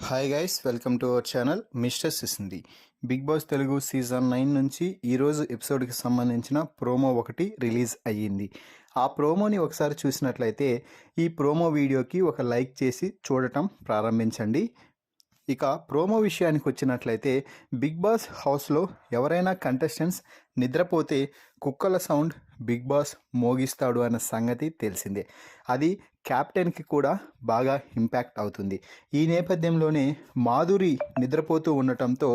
Hi guys, welcome to our channel mister సిసింది. Bigg Boss Telugu season 9 నుంచి ఈరోజు ఎపిసోడ్కి సంబంధించిన ప్రోమో ఒకటి రిలీజ్ అయ్యింది. ఆ ప్రోమోని ఒకసారి చూసినట్లయితే ఈ ప్రోమో వీడియోకి ఒక లైక్ చేసి చూడటం ప్రారంభించండి. ఇక ప్రోమో విషయానికి వచ్చినట్లయితే బిగ్ బాస్ హౌస్లో ఎవరైనా కంటెస్టెంట్స్ నిద్రపోతే కుక్కల సౌండ్ బిగ్ బాస్ మోగిస్తాడు అన్న సంగతి తెలిసిందే. అది క్యాప్టెన్కి కూడా బాగా ఇంపాక్ట్ అవుతుంది. ఈ నేపథ్యంలోనే మాధురి నిద్రపోతూ ఉండటంతో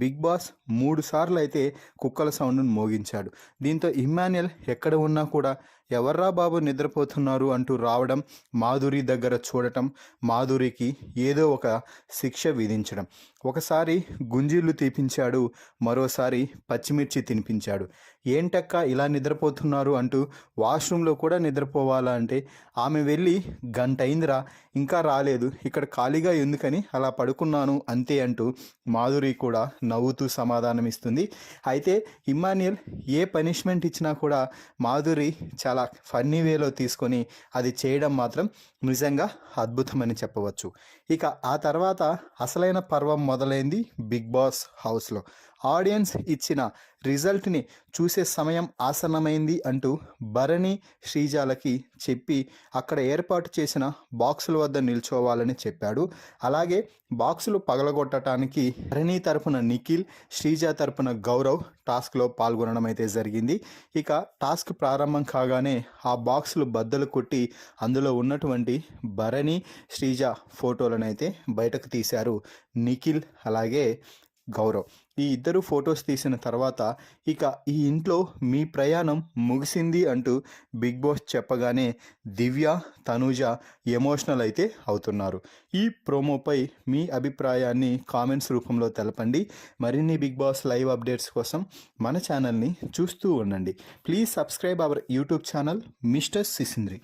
బిగ్ బాస్ 3 సార్లు అయితే కుక్కల సౌండ్ను మోగించాడు. దీంతో ఇమ్మాన్యుయల్ ఎక్కడ ఉన్నా కూడా ఎవర్రా బాబు నిద్రపోతున్నారు అంటూ రావడం, మాధురి దగ్గర చూడటం, మాధురికి ఏదో ఒక శిక్ష విధించడం. ఒకసారి గుంజీళ్ళు తీపించాడు, మరోసారి పచ్చిమిర్చి తినిపించాడు. ఏంటక్క ఇలా నిద్రపోతున్నారు అంటూ వాష్రూమ్లో కూడా నిద్రపోవాలా అంటే ఆమె వెళ్ళి గంట అయిందిరా ఇంకా రాలేదు, ఇక్కడ ఖాళీగా ఎందుకని అలా పడుకున్నాను అంతే అంటూ మాధురి కూడా నవ్వుతూ సమాధానం ఇస్తుంది. అయితే ఇమ్మాన్యుయల్ ఏ పనిష్మెంట్ ఇచ్చినా కూడా మాధురి చాలా ఫన్నీ వేలో తీసుకొని అది చేయడం మాత్రం నిజంగా అద్భుతమని చెప్పవచ్చు. ఇక ఆ తర్వాత అసలైన పర్వం మొదలైంది బిగ్ బాస్ హౌస్లో. ఆడియన్స్ ఇచ్చిన రిజల్ట్ని చూసే సమయం ఆసన్నమైంది అంటూ భరణి, శ్రీజాలకి చెప్పి అక్కడ ఏర్పాటు చేసిన బాక్సుల వద్ద నిల్చోవాలని చెప్పాడు. అలాగే బాక్సులు పగలగొట్టడానికి భరణి తరపున నిఖిల్, శ్రీజ తరపున గౌరవ్ టాస్క్లో పాల్గొనడం అయితే జరిగింది. ఇక టాస్క్ ప్రారంభం కాగానే ఆ బాక్సులు బద్దలు కొట్టి అందులో ఉన్నటువంటి భరణి, శ్రీజ ఫోటోలను అయితే బయటకు తీశారు నిఖిల్ అలాగే గౌరవ్. ఈ ఇద్దరు ఫొటోస్ తీసిన తర్వాత ఇక ఈ ఇంట్లో మీ ప్రయాణం ముగిసింది అంటూ బిగ్ బాస్ చెప్పగానే దివ్య, తనూజ ఎమోషనల్ అయితే అవుతున్నారు. ఈ ప్రోమోపై మీ అభిప్రాయాన్ని కామెంట్స్ రూపంలో తెలపండి. మరిన్ని బిగ్ బాస్ లైవ్ అప్డేట్స్ కోసం మన ఛానల్ని చూస్తూ ఉండండి. Please subscribe our YouTube channel mister సిసింద్రి.